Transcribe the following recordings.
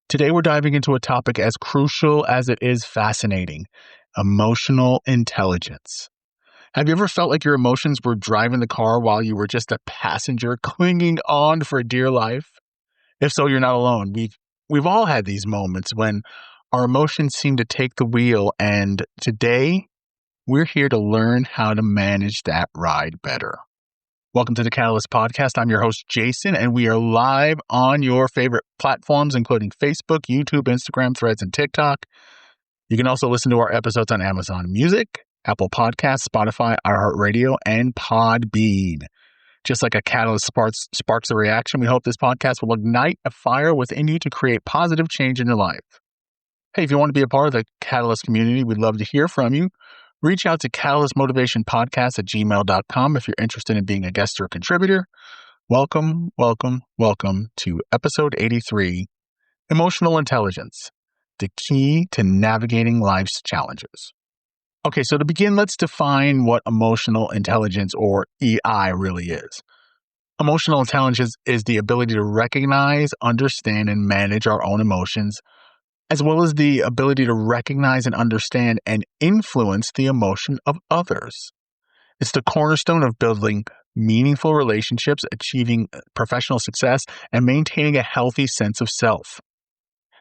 Today, we're diving into a topic as crucial as it is fascinating: emotional intelligence. Have you ever felt like your emotions were driving the car while you were just a passenger clinging on for dear life? If so, you're not alone. We've all had these moments when our emotions seem to take the wheel, and today we're here to learn how to manage that ride better. Welcome to the Catalyst Podcast. I'm your host, Jason, and we are live on your favorite platforms, including Facebook, YouTube, Instagram, Threads, and TikTok. You can also listen to our episodes on Amazon Music, Apple Podcasts, Spotify, iHeartRadio, and Podbean. Just like a catalyst sparks a reaction, we hope this podcast will ignite a fire within you to create positive change in your life. Hey, if you want to be a part of the Catalyst community, we'd love to hear from you. Reach out to catalystmotivationpodcast@gmail.com if you're interested in being a guest or a contributor. Welcome to episode 83, Emotional Intelligence, the key to navigating life's challenges. Okay, so to begin, let's define what emotional intelligence, or EI, really is. Emotional intelligence is the ability to recognize, understand, and manage our own emotions, as well as the ability to recognize and understand and influence the emotion of others. It's the cornerstone of building meaningful relationships, achieving professional success, and maintaining a healthy sense of self.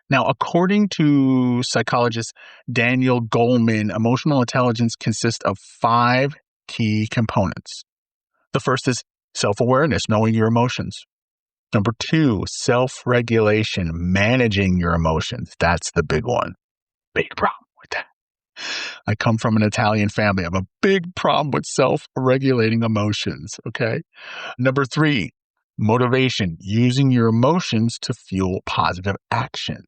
Now, according to psychologist Daniel Goleman, emotional intelligence consists of 5 key components. The first is self-awareness, knowing your emotions. Number 2, self-regulation, managing your emotions. That's the big one. Big problem with that. I come from an Italian family. I have a big problem with self-regulating emotions, okay? Number 3, motivation, using your emotions to fuel positive action.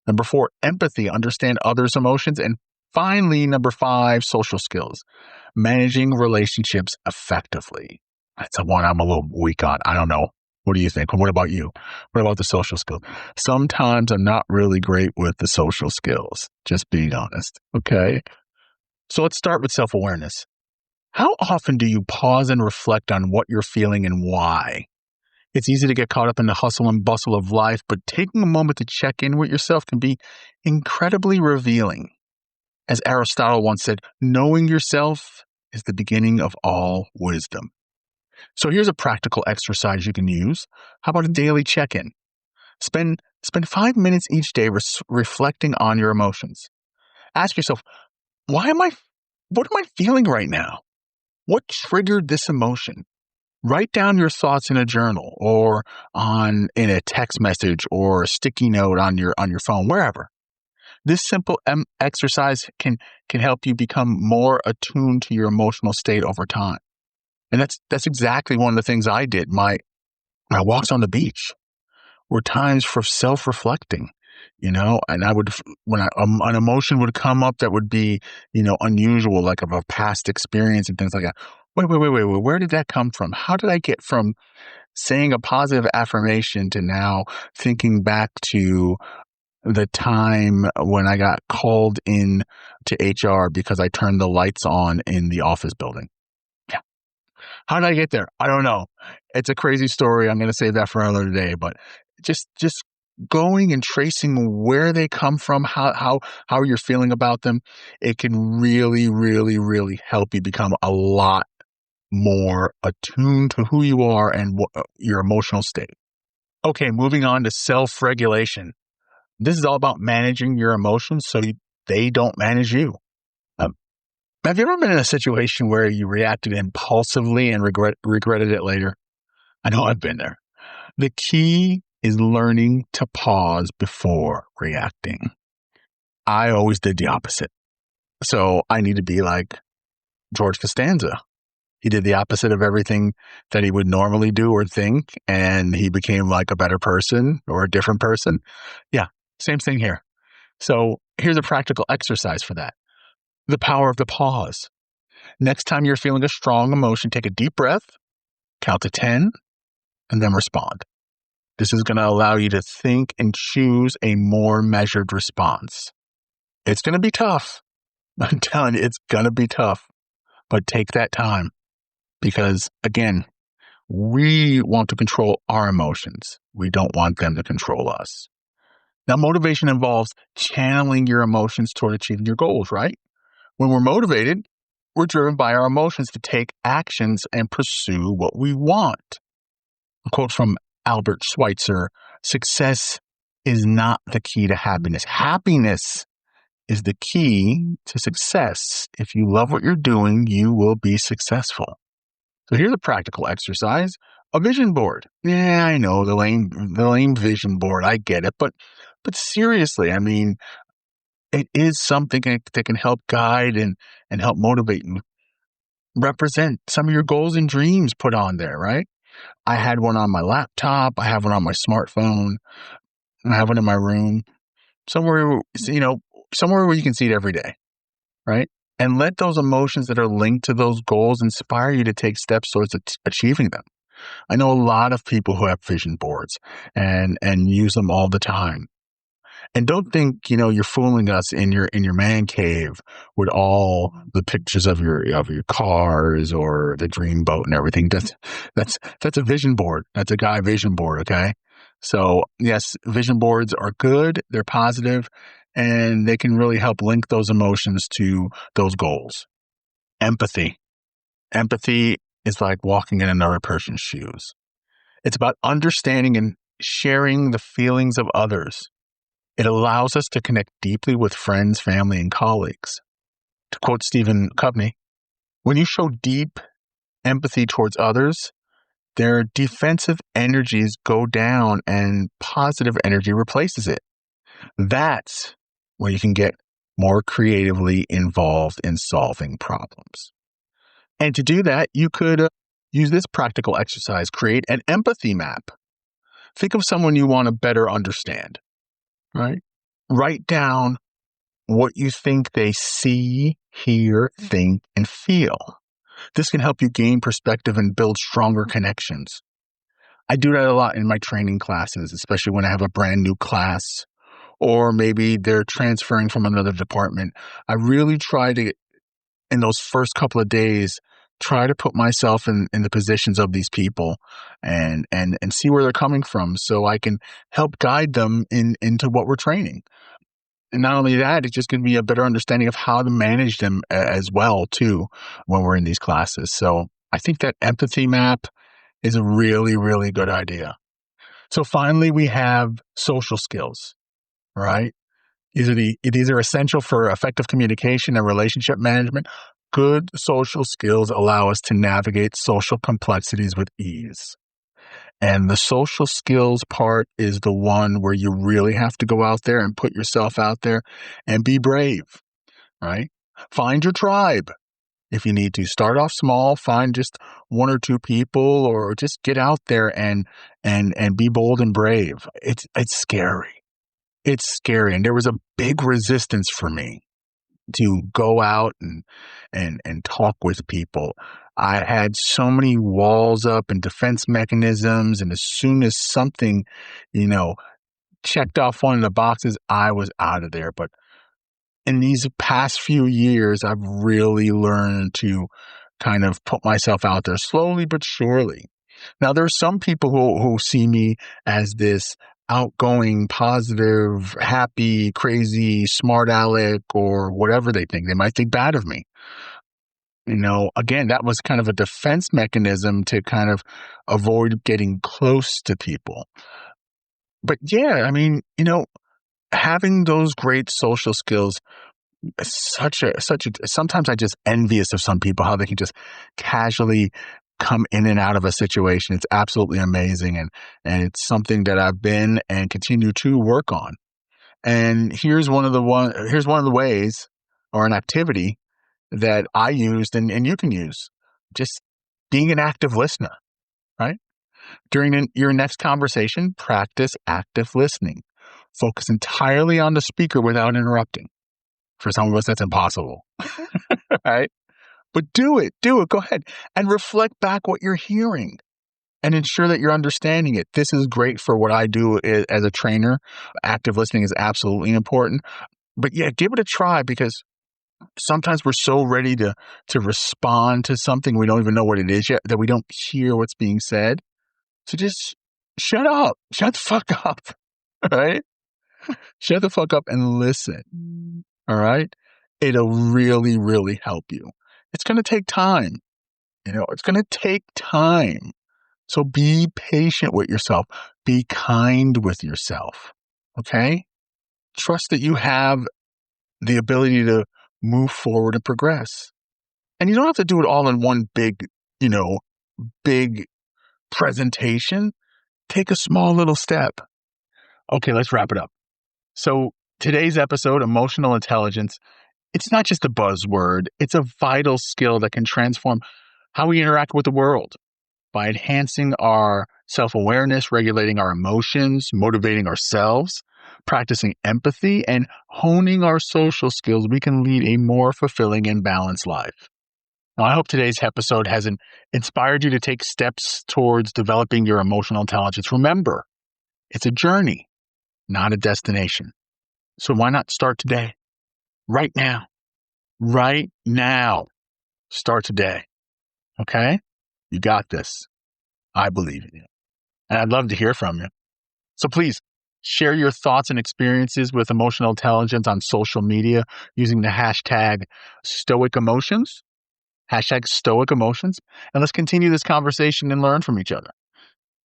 Number 4, empathy, understand others' emotions. And finally, number 5, social skills, managing relationships effectively. That's the one I'm a little weak on. I don't know. What do you think? What about you? What about the social skills? Sometimes I'm not really great with the social skills, just being honest. Okay. So let's start with self-awareness. How often do you pause and reflect on what you're feeling and why? It's easy to get caught up in the hustle and bustle of life, but taking a moment to check in with yourself can be incredibly revealing. As Aristotle once said, knowing yourself is the beginning of all wisdom. So here's a practical exercise you can use. How about a daily check-in? Spend 5 minutes each day reflecting on your emotions. Ask yourself, what am I feeling right now? What triggered this emotion? Write down your thoughts in a journal or in a text message or a sticky note on your phone, wherever. This simple exercise can help you become more attuned to your emotional state over time. And that's exactly one of the things I did. My walks on the beach were times for self-reflecting, and I would, when an emotion would come up that would be, unusual, like of a past experience and things like that. Wait, where did that come from? How did I get from saying a positive affirmation to now thinking back to the time when I got called in to HR because I turned the lights on in the office building? How did I get there? I don't know. It's a crazy story. I'm going to save that for another day. But just going and tracing where they come from, how you're feeling about them, it can really, really, really help you become a lot more attuned to who you are and your emotional state. Okay, moving on to self-regulation. This is all about managing your emotions so they don't manage you. Have you ever been in a situation where you reacted impulsively and regretted it later? I know I've been there. The key is learning to pause before reacting. I always did the opposite. So I need to be like George Costanza. He did the opposite of everything that he would normally do or think, and he became like a better person or a different person. Yeah, same thing here. So here's a practical exercise for that. The power of the pause. Next time you're feeling a strong emotion, take a deep breath, count to 10, and then respond. This is going to allow you to think and choose a more measured response. It's going to be tough. I'm telling you, it's going to be tough. But take that time because, again, we want to control our emotions. We don't want them to control us. Now, motivation involves channeling your emotions toward achieving your goals, right? When we're motivated, we're driven by our emotions to take actions and pursue what we want. A quote from Albert Schweitzer: success is not the key to happiness. Happiness is the key to success. If you love what you're doing, you will be successful. So here's a practical exercise: a vision board. Yeah, I know, the lame vision board. I get it, but seriously, I mean, it is something that can help guide and help motivate you. Represent some of your goals and dreams put on there, right? I had one on my laptop. I have one on my smartphone. I have one in my room, somewhere, somewhere where you can see it every day, right? And let those emotions that are linked to those goals inspire you to take steps towards achieving them. I know a lot of people who have vision boards and use them all the time. And don't think, you're fooling us in your man cave with all the pictures of your cars or the dream boat and everything. That's a vision board. That's a guy vision board, okay? So, yes, vision boards are good, they're positive, and they can really help link those emotions to those goals. Empathy. Empathy is like walking in another person's shoes. It's about understanding and sharing the feelings of others. It allows us to connect deeply with friends, family, and colleagues. To quote Stephen Covey, when you show deep empathy towards others, their defensive energies go down and positive energy replaces it. That's where you can get more creatively involved in solving problems. And to do that, you could use this practical exercise: create an empathy map. Think of someone you want to better understand, right? Write down what you think they see, hear, think, and feel. This can help you gain perspective and build stronger connections. I do that a lot in my training classes, especially when I have a brand new class, or maybe they're transferring from another department. I really try to, in those first couple of days, try to put myself in the positions of these people and see where they're coming from so I can help guide them into what we're training. And not only that, it's just going to be a better understanding of how to manage them as well, too, when we're in these classes. So I think that empathy map is a really, really good idea. So finally, we have social skills, right? These are essential for effective communication and relationship management. Good social skills allow us to navigate social complexities with ease. And the social skills part is the one where you really have to go out there and put yourself out there and be brave, right? Find your tribe. If you need to, start off small, find just one or two people, or just get out there and be bold and brave. It's scary. It's scary. And there was a big resistance for me to go out and talk with people. I had so many walls up and defense mechanisms, and as soon as something, you know, checked off one of the boxes, I was out of there. But in these past few years, I've really learned to kind of put myself out there slowly but surely. Now, there are some people who see me as this outgoing, positive, happy, crazy, smart aleck, or whatever they think. They might think bad of me. Again, that was kind of a defense mechanism to kind of avoid getting close to people. But yeah, I mean, having those great social skills is sometimes I just envious of some people, how they can just casually come in and out of a situation. It's absolutely amazing. And it's something that I've been and continue to work on. And here's one of the ways, or an activity that I used and you can use: just being an active listener, right? During your next conversation, practice active listening. Focus entirely on the speaker without interrupting. For some of us, that's impossible, right? But do it. Go ahead and reflect back what you're hearing and ensure that you're understanding it. This is great for what I do as a trainer. Active listening is absolutely important. But yeah, give it a try, because sometimes we're so ready to respond to something, we don't even know what it is yet, that we don't hear what's being said. So just shut up. Shut the fuck up, right? Shut the fuck up and listen. All right? It'll really, really help you. It's going to take time. It's going to take time. So be patient with yourself. Be kind with yourself. Okay? Trust that you have the ability to move forward and progress. And you don't have to do it all in one big presentation. Take a small little step. Okay, let's wrap it up. So today's episode, emotional intelligence, it's not just a buzzword. It's a vital skill that can transform how we interact with the world by enhancing our self-awareness, regulating our emotions, motivating ourselves, practicing empathy, and honing our social skills. We can lead a more fulfilling and balanced life. Now, I hope today's episode has inspired you to take steps towards developing your emotional intelligence. Remember, it's a journey, not a destination. So why not start today? Right now. Right now. Start today. Okay? You got this. I believe in you. And I'd love to hear from you. So please share your thoughts and experiences with emotional intelligence on social media using the hashtag Stoic Emotions. Hashtag Stoic Emotions. And let's continue this conversation and learn from each other.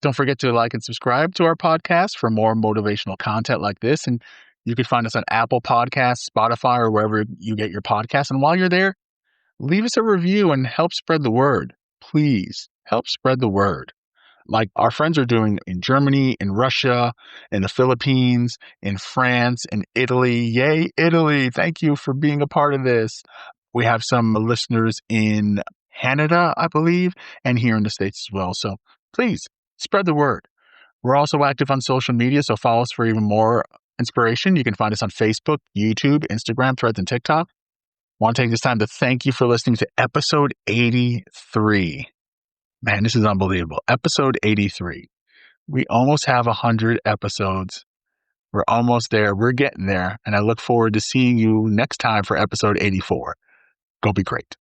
Don't forget to like and subscribe to our podcast for more motivational content like this. And you can find us on Apple Podcasts, Spotify, or wherever you get your podcasts. And while you're there, leave us a review and help spread the word. Please help spread the word. Like our friends are doing in Germany, in Russia, in the Philippines, in France, in Italy. Yay, Italy. Thank you for being a part of this. We have some listeners in Canada, I believe, and here in the States as well. So please spread the word. We're also active on social media, so follow us for even more inspiration. You can find us on Facebook, YouTube, Instagram, Threads, and TikTok. I want to take this time to thank you for listening to episode 83. Man, this is unbelievable. Episode 83. We almost have 100 episodes. We're almost there. We're getting there. And I look forward to seeing you next time for episode 84. Go be great.